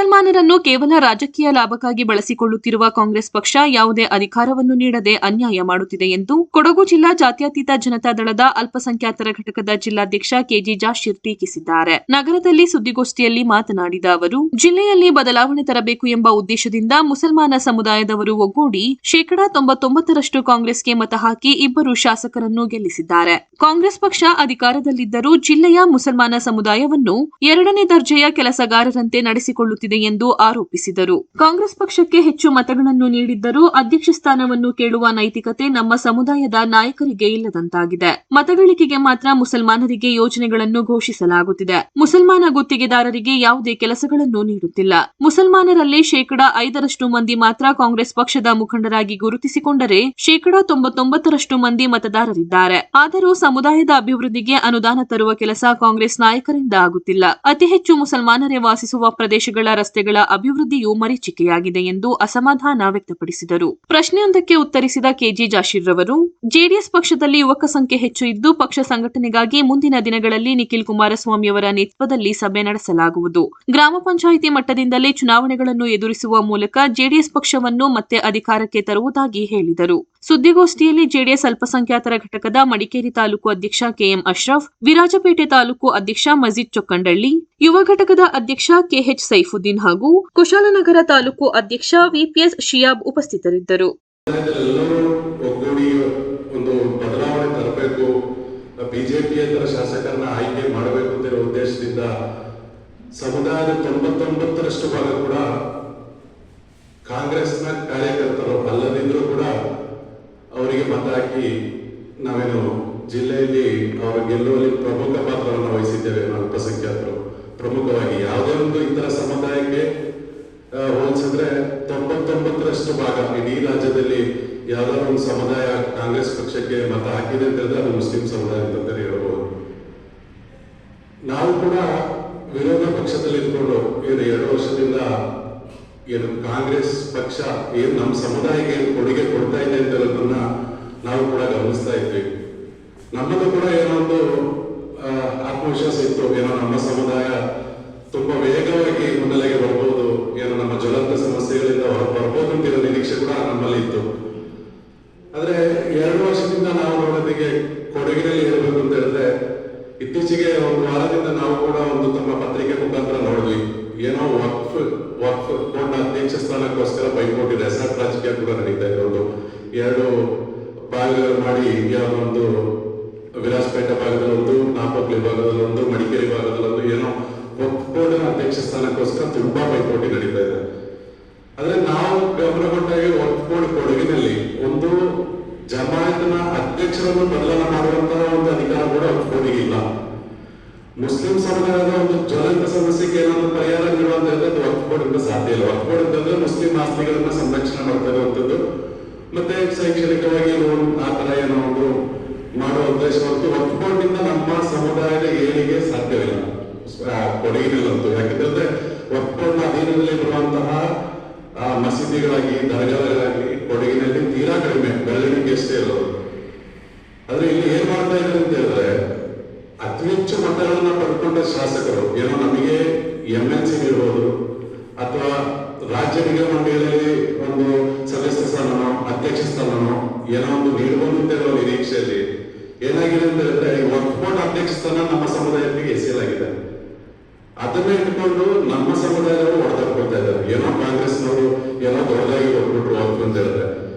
ಮುಸಲ್ಮಾನರನ್ನು ಕೇವಲ ರಾಜಕೀಯ ಲಾಭಕ್ಕಾಗಿ ಬಳಸಿಕೊಳ್ಳುತ್ತಿರುವ ಕಾಂಗ್ರೆಸ್ ಪಕ್ಷ ಯಾವುದೇ ಅಧಿಕಾರವನ್ನು ನೀಡದೆ ಅನ್ಯಾಯ ಮಾಡುತ್ತಿದೆ ಎಂದು ಕೊಡಗು ಜಿಲ್ಲಾ ಜಾತ್ಯತೀತ ಜನತಾ ದಳದ ಅಲ್ಪಸಂಖ್ಯಾತರ ಘಟಕದ ಜಿಲ್ಲಾಧ್ಯಕ್ಷ ಕೆಜಿ ಜಾಶೀರ್ ಟೀಕಿಸಿದ್ದಾರೆ. ನಗರದಲ್ಲಿ ಸುದ್ದಿಗೋಷ್ಠಿಯಲ್ಲಿ ಮಾತನಾಡಿದ ಅವರು, ಜಿಲ್ಲೆಯಲ್ಲಿ ಬದಲಾವಣೆ ತರಬೇಕು ಎಂಬ ಉದ್ದೇಶದಿಂದ ಮುಸಲ್ಮಾನ ಸಮುದಾಯದವರು ಒಗ್ಗೂಡಿ 99% ಕಾಂಗ್ರೆಸ್ಗೆ ಮತ ಹಾಕಿ 2 ಶಾಸಕರನ್ನು ಗೆಲ್ಲಿಸಿದ್ದಾರೆ. ಕಾಂಗ್ರೆಸ್ ಪಕ್ಷ ಅಧಿಕಾರದಲ್ಲಿದ್ದರೂ ಜಿಲ್ಲೆಯ ಮುಸಲ್ಮಾನ ಸಮುದಾಯವನ್ನು 2ನೇ ದರ್ಜೆಯ ಕೆಲಸಗಾರರಂತೆ ನಡೆಸಿಕೊಳ್ಳುತ್ತಿದೆ ಎಂದು ಆರೋಪಿಸಿದರು. ಕಾಂಗ್ರೆಸ್ ಪಕ್ಷಕ್ಕೆ ಹೆಚ್ಚು ಮತಗಳನ್ನು ನೀಡಿದ್ದರೂ ಅಧ್ಯಕ್ಷ ಸ್ಥಾನವನ್ನು ಕೇಳುವ ನೈತಿಕತೆ ನಮ್ಮ ಸಮುದಾಯದ ನಾಯಕರಿಗೆ ಇಲ್ಲದಂತಾಗಿದೆ. ಮತಗಳಿಕೆಗೆ ಮಾತ್ರ ಮುಸಲ್ಮಾನರಿಗೆ ಯೋಜನೆಗಳನ್ನು ಘೋಷಿಸಲಾಗುತ್ತಿದೆ. ಮುಸಲ್ಮಾನ ಗುತ್ತಿಗೆದಾರರಿಗೆ ಯಾವುದೇ ಕೆಲಸಗಳನ್ನು ನೀಡುತ್ತಿಲ್ಲ. ಮುಸಲ್ಮಾನರಲ್ಲಿ 5% ಮಂದಿ ಮಾತ್ರ ಕಾಂಗ್ರೆಸ್ ಪಕ್ಷದ ಮುಖಂಡರಾಗಿ ಗುರುತಿಸಿಕೊಂಡರೆ 99% ಮಂದಿ ಮತದಾರರಿದ್ದಾರೆ. ಆದರೂ ಸಮುದಾಯದ ಅಭಿವೃದ್ಧಿಗೆ ಅನುದಾನ ತರುವ ಕೆಲಸ ಕಾಂಗ್ರೆಸ್ ನಾಯಕರಿಂದ ಆಗುತ್ತಿಲ್ಲ. ಅತಿ ಹೆಚ್ಚು ಮುಸಲ್ಮಾನರೇ ವಾಸಿಸುವ ಪ್ರದೇಶಗಳ ರಸ್ತೆಗಳ ಅಭಿವೃದ್ಧಿಯೂ ಮರೀಚಿಕೆಯಾಗಿದೆ ಎಂದು ಅಸಮಾಧಾನ ವ್ಯಕ್ತಪಡಿಸಿದರು. ಪ್ರಶ್ನೆಯೊಂದಕ್ಕೆ ಉತ್ತರಿಸಿದ ಕೆಜಿ ಜಾಶೀರ್ ರವರು, ಜೆಡಿಎಸ್ ಪಕ್ಷದಲ್ಲಿ ಯುವಕ ಸಂಖ್ಯೆ ಹೆಚ್ಚು ಇದ್ದು ಪಕ್ಷ ಸಂಘಟನೆಗಾಗಿ ಮುಂದಿನ ದಿನಗಳಲ್ಲಿ ನಿಖಿಲ್ ಕುಮಾರಸ್ವಾಮಿಯವರ ನೇತೃತ್ವದಲ್ಲಿ ಸಭೆ ನಡೆಸಲಾಗುವುದು. ಗ್ರಾಮ ಪಂಚಾಯಿತಿ ಮಟ್ಟದಿಂದಲೇ ಚುನಾವಣೆಗಳನ್ನು ಎದುರಿಸುವ ಮೂಲಕ ಜೆಡಿಎಸ್ ಪಕ್ಷವನ್ನು ಮತ್ತೆ ಅಧಿಕಾರಕ್ಕೆ ತರುವುದಾಗಿ ಹೇಳಿದರು. ಸುದ್ದಿಗೋಷ್ಠಿಯಲ್ಲಿ ಜೆಡಿಎಸ್ ಅಲ್ಪಸಂಖ್ಯಾತರ ಘಟಕದ ಮಡಿಕೇರಿ ತಾಲೂಕು ಅಧ್ಯಕ್ಷ ಕೆಎಂ ಅಶ್ರಫ್, ವಿರಾಜಪೇಟೆ ತಾಲೂಕು ಅಧ್ಯಕ್ಷ ಮಜೀದ್ ಚೊಕ್ಕಂಡಳ್ಳಿ, ಯುವ ಘಟಕದ ಅಧ್ಯಕ್ಷ ಕೆಎಚ್ ಸೈಫುದ್ದೀನ್ ಹಾಗೂ ಕುಶಾಲನಗರ ತಾಲೂಕು ಅಧ್ಯಕ್ಷ ವಿಪಿಎಸ್ ಶಿಯಾಬ್ ಉಪಸ್ಥಿತರಿದ್ದರು. ಬಿಜೆಪಿಯೇತರ ಶಾಸಕರನ್ನ ಆಯ್ಕೆ ಮಾಡಬೇಕು ಅಂತ ಇರೋ ಉದ್ದೇಶದಿಂದ ಸಮುದಾಯದ 99% ಭಾಗ ಕೂಡ ಕಾಂಗ್ರೆಸ್ನ ಕಾರ್ಯಕರ್ತರು ಅಲ್ಲದಿದ್ರೂ ಕೂಡ ಅವರಿಗೆ ಮತ ಹಾಕಿ ನಾವೇನು ಜಿಲ್ಲೆಯಲ್ಲಿ ಅವರ ಗೆಲ್ಲುವಲ್ಲಿ ಪ್ರಮುಖ ಪಾತ್ರವನ್ನು ವಹಿಸಿದ್ದೇವೆ. ಅಲ್ಪಸಂಖ್ಯಾತರು ಪ್ರಮುಖವಾಗಿ ಯಾವುದೇ ಒಂದು ಇತರ ಸಮುದಾಯಕ್ಕೆ ಹೋಲಿಸಿದ್ರೆ 99% ಭಾಗ ಇಡೀ ರಾಜ್ಯದಲ್ಲಿ ಯಾವ್ದಾದ್ರು ಒಂದು ಸಮುದಾಯ ಕಾಂಗ್ರೆಸ್ ಪಕ್ಷಕ್ಕೆ ಮತ ಹಾಕಿದೆ ಅಂತ ಹೇಳಿದ್ರೆ ಅದು ಮುಸ್ಲಿಂ ಸಮುದಾಯ ಅಂತ ಹೇಳಬಹುದು. ನಾವು ಕೂಡ ವಿರೋಧ ಪಕ್ಷದಲ್ಲಿ ಇದ್ಕೊಂಡು ಏನು 2 ವರ್ಷದಿಂದ ಏನು ಕಾಂಗ್ರೆಸ್ ಪಕ್ಷ ಏನು ನಮ್ಮ ಸಮುದಾಯಕ್ಕೆ ಏನು ಕೊಡುಗೆ ಕೊಡ್ತಾ ಇದೆ ಅಂತ ಹೇಳೋದನ್ನ ನಾವು ಕೂಡ ಗಮನಿಸ್ತಾ ಇದ್ವಿ. ನಮ್ಮದು ಕೂಡ ಏನೋ ಒಂದು ಆತ್ಮವಿಶ್ವಾಸ ಇತ್ತು, ಏನೋ ನಮ್ಮ ಸಮುದಾಯ ತುಂಬಾ ವೇಗವಾಗಿ ಮುನ್ನೆಲೆಗೆ ಬರ್ಬೋದು, ಏನೋ ನಮ್ಮ ಜ್ವಲಂತ ಸಮಸ್ಯೆಗಳಿಂದ ಹೊರ ಬರ್ಬೋದು ಅಂತ ಇರೋ ನಿರೀಕ್ಷೆ ಕೂಡ ನಮ್ಮಲ್ಲಿ ಇತ್ತು. ಆದ್ರೆ 2 ವರ್ಷದಿಂದ ನಾವು ನೋಡೋದಿಗೆ ಕೊಡಗಿನಲ್ಲಿ ಇರಬೇಕು ಅಂತ ಹೇಳಿದ್ರೆ ಇತ್ತೀಚೆಗೆ 1 ವಾರದಿಂದ ನಾವು ಕೂಡ ಒಂದು ತಮ್ಮ ಪತ್ರಿಕೆ ಮುಖಾಂತರ ನೋಡಿದ್ವಿ, ಏನೋ ವಕ್ಫ್ ಬೋರ್ಡ್ನ ಅಧ್ಯಕ್ಷ ಸ್ಥಾನಕ್ಕೋಸ್ಕರ ಪೈಪೋಟಿ ರೆಸಾರ್ಟ್ ರಾಜಕೀಯ ಕೂಡ ನಡೀತಾ ಇರೋದು. 2 ಭಾಗಗಳು ಮಾಡಿ ಯಾವುದೋ ಒಂದು ವಿರಾಜಪೇಟೆ ಭಾಗದಲ್ಲೊಂದು, ನಾಪಕ್ಲಿ ಭಾಗದಲ್ಲೊಂದು, ಮಡಿಕೇರಿ ಭಾಗದಲ್ಲೊಂದು ಏನೋ ವಕ್ಫ್ ಬೋರ್ಡ್ನ ಅಧ್ಯಕ್ಷ ಸ್ಥಾನಕ್ಕೋಸ್ಕರ ತುಂಬಾ ಪೈಪೋಟಿ ನಡೀತಾ ಇದೆ. ಆದ್ರೆ ನಾವು ಗಮನಗೊಂಡಾಗ ವಕ್ಫ್ ಬೋರ್ಡ್ ಕೊಡಗಿನಲ್ಲಿ ಒಂದು ಜಮಾಯತ್ನ ಅಧ್ಯಕ್ಷರನ್ನು ಬದಲಾವಣೆ ಮಾಡುವಂತಹ ಒಂದು ಅಧಿಕಾರ ಕೂಡ ವಕ್ಫ್ ಬೋರ್ಡ್ಗೆ ಇಲ್ಲ. ಮುಸ್ಲಿಂ ಸಮುದಾಯದ ಒಂದು ಜ್ವಲಂತ ಸಮಸ್ಯೆಗೆ ಏನಾದ್ರು ಪರಿಹಾರ ನೀಡುವಂತ ಹೇಳಿದ್ರೆ ವಕ್ಫ್ ಬೋರ್ಡ್ ಇಂದ ಸಾಧ್ಯ ಇಲ್ಲ. ವಕ್ಫ್ ಬೋರ್ಡ್ ಅಂತಂದ್ರೆ ಮುಸ್ಲಿಂ ಆಸ್ತಿಗಳನ್ನ ಸಂರಕ್ಷಣೆ ಮಾಡ್ತಾ ಇರುವಂತದ್ದು ಮತ್ತೆ ಶೈಕ್ಷಣಿಕವಾಗಿ ಲೋನ್ ಆ ತರ ಏನೋ ಒಂದು ಮಾಡುವ ಉದ್ದೇಶ ಹೊರತು ವಕ್ಫ್ ಬೋರ್ಡ್ ಇಂದ ನಮ್ಮ ಸಮುದಾಯದ ಏಳಿಗೆ ಸಾಧ್ಯವಿಲ್ಲ ಕೊಡಗಿನಲ್ಲಂತೂ. ಯಾಕಂತಂದ್ರೆ ವಕ್ಫ್ ಬೋರ್ಡ್ನ ಅಧೀನದಲ್ಲಿ ಬರುವಂತಹ ಮಸೀದಿಗಳಾಗಿ ದರ್ಗಾಗಳಾಗಿ ಕೊಡಗಿನಲ್ಲಿ ತೀರಾ ಕಡಿಮೆ, ಬೆಳವಣಿಗೆ ಅಷ್ಟೇ ಇರೋದು. ಆದ್ರೆ ಇಲ್ಲಿ ಏನ್ ಮಾಡ್ತಾ ಇದ್ದಾರೆ ಅಂತ ಹೇಳಿದ್ರೆ ಅತಿ ಹೆಚ್ಚು ಮತಗಳನ್ನ ಪಡ್ಕೊಂಡ ಶಾಸಕರು ಏನೋ ನಮಗೆ MLC ನೀಡಬಹುದು ಅಥವಾ ರಾಜ್ಯ ನಿಗಮ ಮಂಡಳಿಯಲ್ಲಿ ಒಂದು ಸದಸ್ಯ ಸ್ಥಾನನೋ ಅಧ್ಯಕ್ಷ ಸ್ಥಾನನೋ ಏನೋ ಒಂದು ನೀಡಬಹುದು ಅಂತ ಇರುವ ನಿರೀಕ್ಷೆಯಲ್ಲಿ ಏನಾಗಿದೆ ಅಂತ ಹೇಳಿದ್ರೆ ವಕ್ಫ್ ಬೋರ್ಡ್ ಅಧ್ಯಕ್ಷ ಸ್ಥಾನ ನಮ್ಮ ಸಮುದಾಯಕ್ಕೆ ಎಸೆಯಲಾಗಿದೆ. ಅದನ್ನ ಇಟ್ಕೊಂಡು ನಮ್ಮ ಸಮುದಾಯದವರು ಹೊಡೆದಾಡ್ಕೊಳ್ತಾ ಇದ್ದಾರೆ. ಏನೋ ಕಾಂಗ್ರೆಸ್ನವರು ಏನೋ ದೊಡ್ಡದಾಗಿ ಕೊಟ್ಬಿಟ್ರು ವಕ್ಫ್ ಅಂತ ಹೇಳಿದ್ರೆ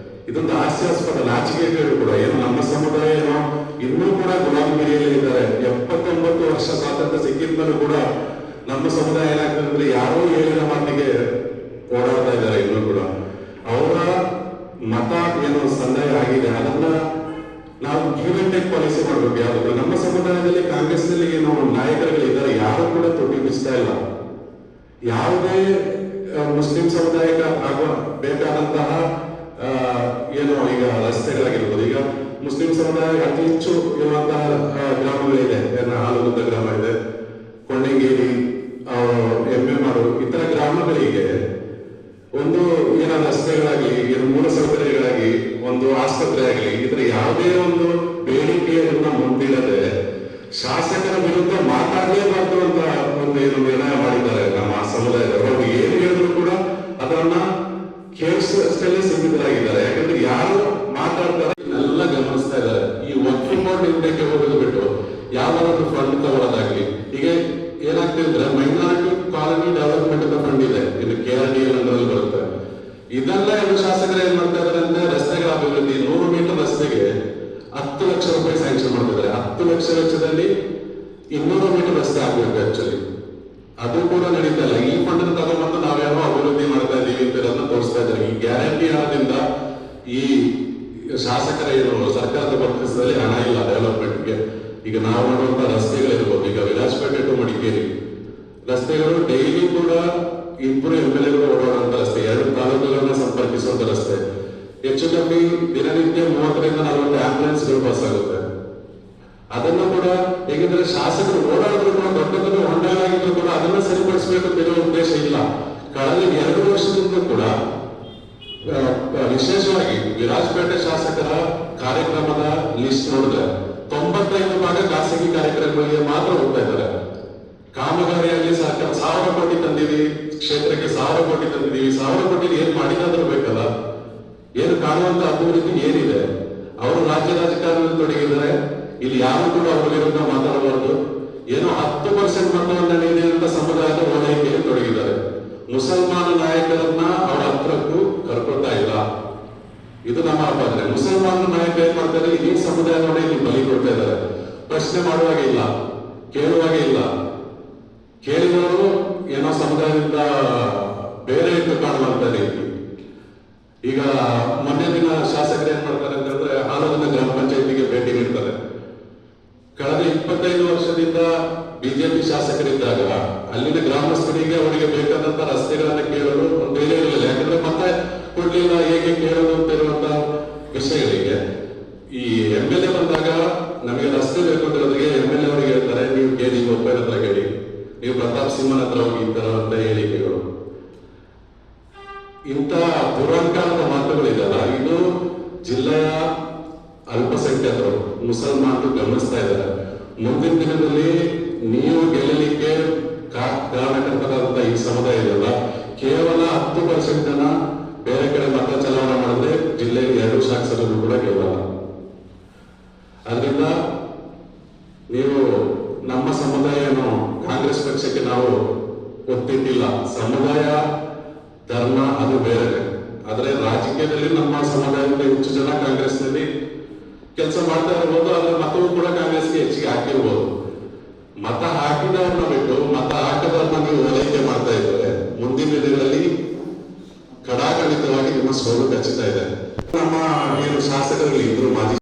ಇದೊಂದು ಹಾಸ್ಯಾಸ್ಪದ ನಾಚಿಕೆಗಳು ಕೂಡ. ಏನೋ ನಮ್ಮ ಸಮುದಾಯ ಏನೋ ಇನ್ನೂ ಕೂಡ ಗುಲಾಮಗಿರಿಯಲ್ಲಿ ಇದ್ದಾರೆ. 79 ವರ್ಷ ಸ್ವಾತಂತ್ರ್ಯ ಸಿಕ್ಕಿದ್ಮೇಲೂ ಕೂಡ ನಮ್ಮ ಸಮುದಾಯ ಏನಾಗ್ತದೆ ಯಾರೋ ಹೇಳಿದ ಮಾತಿಗೆ ಓಡಾಡ್ತಾ ಇದ್ದಾರೆ. ಇನ್ನೂ ಕೂಡ ಅವರ ಮತ ಏನು ಸಂದಾಯ ಆಗಿದೆ ಅದನ್ನ ನಾವು ಗಿವ್ ಅಂಡ್ ಟೇಕ್ ಪಾಲಿಸಿ ಮಾಡಬೇಕು. ಯಾವುದು ನಮ್ಮ ಸಮುದಾಯದಲ್ಲಿ ಕಾಂಗ್ರೆಸ್ನಲ್ಲಿ ಏನೋ ನಾಯಕರುಗಳಿದ್ದಾರೆ, ಯಾರು ಕೂಡ ತೊಟ್ಟಿ ಬಿಚ್ತಾ ಇಲ್ಲ. ಯಾವುದೇ ಮುಸ್ಲಿಂ ಸಮುದಾಯಕ್ಕೆ ಆಗುವ ಬೇಕಾದಂತಹ ಏನೋ ಈಗ ರಸ್ತೆಗಳಾಗಿರ್ಬೋದು, ಈಗ ಮುಸ್ಲಿಂ ಸಮುದಾಯ ಅತಿ ಹೆಚ್ಚು ಇರುವಂತಹ ಗ್ರಾಮಗಳಿದೆ. ಹಾಲುಗುದ್ದ ಗ್ರಾಮ ಇದೆ, ಕೊಂಡಂಗೇರಿ, ಎಮ್ಮೆಮಾಡು, ಇತರ ಗ್ರಾಮಗಳಿಗೆ ಒಂದು ಏನೋ ರಸ್ತೆಗಳಾಗಲಿ, ಏನು ಮೂಲಸೌಕರ್ಯಗಳಾಗಿ, ಒಂದು ಆಸ್ಪತ್ರೆ ಆಗಲಿ, ಇತರ ಯಾವುದೇ ಒಂದು ಬೇಡಿಕೆಯನ್ನ ಮುಂದಿಡದೆ ಶಾಸಕರ ವಿರುದ್ಧ ಮಾತಾಡಲೇಬಾರ್ದು ಅಂತ ಒಂದು ಏನು ನಿರ್ಣಯ ಮಾಡಿದ್ದಾರೆ ನಮ್ಮ ಸಮುದಾಯದವರು. ಏನ್ ಹೇಳಿದ್ರು ಕೂಡ ಅದನ್ನ ಕೇಳಿಸಷ್ಟೇ ಸೀಮಿತರಾಗಿದ್ದಾರೆ. ಯಾಕಂದ್ರೆ ಯಾರು ಮಾತಾಡ್ತಾರೆ ಎಲ್ಲ ಗಮನಿಸ್ತಾ ಇದ್ದಾರೆ. ಈ ವರ್ಕಿಂಗ್ ಬೋರ್ಡ್ ಇಂಟೆಕ್ಕೆ ಹೋಗೋದು ಬಿಟ್ಟು ಯಾವ್ದಾದ್ರು ಫಂಡ್ ತಗೊಳ್ಳೋದಾಗ್ಲಿ. ಈಗ ಏನಾಗ್ತಿದೆ ಅಂದ್ರೆ ಮೈನಾರಿಟಿ ಕಾಲನಿ ಡೆವಲಪ್ಮೆಂಟ್ ಅಂತ ಫಂಡ್ ಇದೆ, ಇದು KRDL ಅಂದ್ರಲ್ಲಿ ಬರುತ್ತೆ. ಇದೆಲ್ಲ ಎರಡು ಶಾಸಕರು ಏನ್ ಮಾಡ್ತಾ ಇದಾರೆ ಅಂದ್ರೆ ರಸ್ತೆಗಳ ಅಭಿವೃದ್ಧಿ 100 ಮೀಟರ್ ರಸ್ತೆಗೆ 10 ಲಕ್ಷ ರೂಪಾಯಿ ಸ್ಯಾಂಕ್ಷನ್ ಮಾಡ್ತಿದ್ದಾರೆ. 10 ಲಕ್ಷ ವೆಚ್ಚದಲ್ಲಿ 200 ಮೀಟರ್ ರಸ್ತೆ ಆಗ್ಬೇಕು. ಆಕ್ಚುಲಿ ಅದು ಕೂಡ ನಡೀತಾ ಇಲ್ಲ. ಈ ಫಂಡ್ ತಗೊಂಡ್ಬಂದು ನಾವೇನೋ ಅಭಿವೃದ್ಧಿ ಮಾಡ್ತಾ ಇದೀವಿ ಅಂತ ಅದನ್ನ ತೋರಿಸ್ತಾ ಇದ್ದಾರೆ. ಈ ಗ್ಯಾರಂಟಿ ಹಣದಿಂದ ಈ ಶಾಸಕರ ಏನು ಸರ್ಕಾರದ ಬೊಕ್ಕಸದಲ್ಲಿ ಹಣ ಇಲ್ಲ ಡೆವಲಪ್ಮೆಂಟ್ಗೆ. ಈಗ ನಾವು ಮಾಡುವಂತ ರಸ್ತೆಗಳಿರ್ಬೋದು, ಈಗ ವಿಲಾಸಪೇಟೆ ಟು ಮಡಿಕೇರಿ ರಸ್ತೆಗಳು ಡೈಲಿ ಕೂಡ ಇಬ್ಬರು MLA ಓಡಾಡುವಂತ ರಸ್ತೆ, 2 ತಾಲೂಕುಗಳನ್ನ ಸಂಪರ್ಕಿಸುವಂತ ರಸ್ತೆ. ಹೆಚ್ಚು ಕಮ್ಮಿ ದಿನನಿತ್ಯ 30 ರಿಂದ 40 ಆಂಬುಲೆನ್ಸ್ಗಳು ಪಾಸ್ ಆಗುತ್ತೆ. ಅದನ್ನು ಕೂಡ ಹೇಗಿದ್ರೆ ಶಾಸಕರು ಓಡಾಡಿದ್ರು ಕೂಡ ದೊಡ್ಡ ದೊಡ್ಡ ಹೊಂಡಗಳಾಗಿದ್ರು ಕೂಡ ಅದನ್ನ ಸರಿಪಡಿಸಬೇಕು ಅಂತ ಇರೋ ಉದ್ದೇಶ ಇಲ್ಲ. ಕಳೆದ 2 ವರ್ಷದಿಂದ ಕೂಡ ವಿಶೇಷವಾಗಿ ವಿರಾಜಪೇಟೆ ಶಾಸಕರ ಕಾರ್ಯಕ್ರಮದ ಲಿಸ್ಟ್ ನೋಡಿದ್ರೆ 95 ಭಾಗ ಖಾಸಗಿ ಕಾರ್ಯಕ್ರಮಗಳಿಗೆ ಮಾತ್ರ ಹೋಗ್ತಾ ಇದ್ದಾರೆ. ಕಾಮಗಾರಿಯಲ್ಲಿ ಸರ್ಕಾರ 1000 ಕೋಟಿ ತಂದಿವಿ, ಕ್ಷೇತ್ರಕ್ಕೆ 1000 ಕೋಟಿ ತಂದಿದ್ದೀವಿ. 1000 ಕೋಟಿ ಏನ್ ಮಾಡಿದಾದ್ರೂ ಬೇಕಲ್ಲ, ಏನು ಕಾಣುವಂತ ಅಭಿವೃದ್ಧಿ ಏನಿದೆ? ಅವರು ರಾಜ್ಯ ರಾಜಕಾರಣದಲ್ಲಿ ತೊಡಗಿದ್ದಾರೆ. ಇಲ್ಲಿ ಯಾರು ಕೂಡ ಅವರ ವಿರುದ್ಧ ಮಾತಾಡಬಾರದು. ಏನೋ 10% ಮತವನ್ನ ನೀಡಿದಂತ ಸಮುದಾಯದ ಓಲೈಕೆಯಲ್ಲಿ ತೊಡಗಿದ್ದಾರೆ. ಮುಸಲ್ಮಾನ ನಾಯಕರನ್ನ ಅವರ ಹತ್ರಕ್ಕೂ ಕರ್ಕೊಳ್ತಾ ಇಲ್ಲ. ಇದು ನಮ್ಮ ಆಪಾದನೆ. ಮುಸಲ್ಮಾನ ನಾಯಕ ಏನ್ ಮಾಡ್ತಾರೆ, ಇಡೀ ಸಮುದಾಯದೊಳಗೆ ಇಲ್ಲಿ ಬಲಿ ಕೊಡ್ತಾ ಇದ್ದಾರೆ. ಪ್ರಶ್ನೆ ಮಾಡುವಾಗೆ ಇಲ್ಲ, ಕೇಳುವಾಗೆ ಇಲ್ಲ. ಕೇಳಿದವರು ಏನೋ ಸಮುದಾಯದಿಂದ ಬೇರೆ ಇಟ್ಟು ಕಾಣುವಂತ ರೀತಿ. ಈಗ ಮೊನ್ನೆ ದಿನ ಶಾಸಕರು ಏನ್ ಮಾಡ್ತಾರೆ ಅಂತಂದ್ರೆ ಹಾಲೋದನ್ನ ಗ್ರಾಮ ಪಂಚಾಯತಿಗೆ ಭೇಟಿ ನೀಡ್ತಾರೆ. ಕಳೆದ 25 ವರ್ಷದಿಂದ ಬಿಜೆಪಿ ಶಾಸಕರಿದ್ದಾಗ ಅಲ್ಲಿನ ಗ್ರಾಮಸ್ಥರಿಗೆ ಅವರಿಗೆ ಬೇಕಾದಂತ ರಸ್ತೆಗಳನ್ನ ಕೇಳಲು ಒಂದು ಧೈರ್ಯ ಇರಲಿಲ್ಲ. ಯಾಕಂದ್ರೆ ಮತ ಕೊಡ್ಲಿಲ್ಲ, ಹೇಗೆ ಕೇಳೋದು ಅಂತ ಇರುವಂತ ವಿಷಯಗಳಿಗೆ ಈ MLA ಬಂದಾಗ ನಮಗೆ ರಸ್ತೆ ಬೇಕು ಅಂತ ಹೇಳಿದ್ರೆ MLA ಅವರಿಗೆ ಹೇಳ್ತಾರೆ, ನೀವು ಕೇಳಿ ಒಬ್ಬರ ಹತ್ರ ಕೇಳಿ, ನೀವು ಪ್ರತಾಪ್ ಸಿಂಹನ ಹತ್ರ ಹೋಗಿ ಈ ತರವಂತ ಹೇಳಿಕೆಗಳು. ಇಂಥ ಪುರಾಣಕಾಲದ ಮಾತುಗಳಿದೆಯಲ್ಲ, ಇದು ಜಿಲ್ಲೆಯ ಅಲ್ಪಸಂಖ್ಯಾತರು ಮುಸಲ್ಮಾನರು ಗಮನಿಸ್ತಾ ಇದ್ದಾರೆ. ಮುಂದಿನ ದಿನದಲ್ಲಿ ನೀವು ಗೆಲ್ಲಲಿಕ್ಕೆ ಕಾರಣಕರ್ತರಾದಂತ ಈ ಸಮುದಾಯ ಇದೆಯಲ್ಲ, ಕೇವಲ 10% ಜನ ಬೇರೆ ಕಡೆ ಮತ ಚಲಾವಣೆ ಮಾಡಿದ್ರೆ ಜಿಲ್ಲೆಯಲ್ಲಿ 2 ಶಾಸಕರು ಕೂಡ ಗೆಲ್ಲಲ್ಲ. ಅದರಿಂದ ನೀವು ನಮ್ಮ ಸಮುದಾಯನು ಕಾಂಗ್ರೆಸ್ ಪಕ್ಷಕ್ಕೆ ನಾವು ಒತ್ತಿಟ್ಟಿಲ್ಲ. ಸಮುದಾಯ ಧರ್ಮ ಅದು ಬೇರೆ. ಆದ್ರೆ ರಾಜಕೀಯದಲ್ಲಿ ನಮ್ಮ ಸಮುದಾಯದ ಹೆಚ್ಚು ಜನ ಕಾಂಗ್ರೆಸ್ನಲ್ಲಿ ಕೆಲಸ ಮಾಡ್ತಾ ಇರ್ಬೋದು. ಆದ್ರೆ ಮತವೂ ಕೂಡ ಕಾಂಗ್ರೆಸ್ಗೆ ಹೆಚ್ಚಿಗೆ ಹಾಕಿರ್ಬೋದು. ಮತ ಹಾಕಿದವ್ರನ್ನ ಬಿಟ್ಟು ಮತ ಹಾಕದವ್ರನ್ನ ನೀವು ಓಲೈಕೆ ಮಾಡ್ತಾ ಇದ್ದಾರೆ, ಮುಂದಿನ ದಿನಗಳಲ್ಲಿ ಕಡಾಖಂಡಿತವಾಗಿ ನಿಮ್ಮ ಸೋಲು ಖಚಿತ ಇದೆ. ನಮ್ಮ ಏನು ಶಾಸಕರಲ್ಲಿ ಇದ್ರು ಮಾಜಿ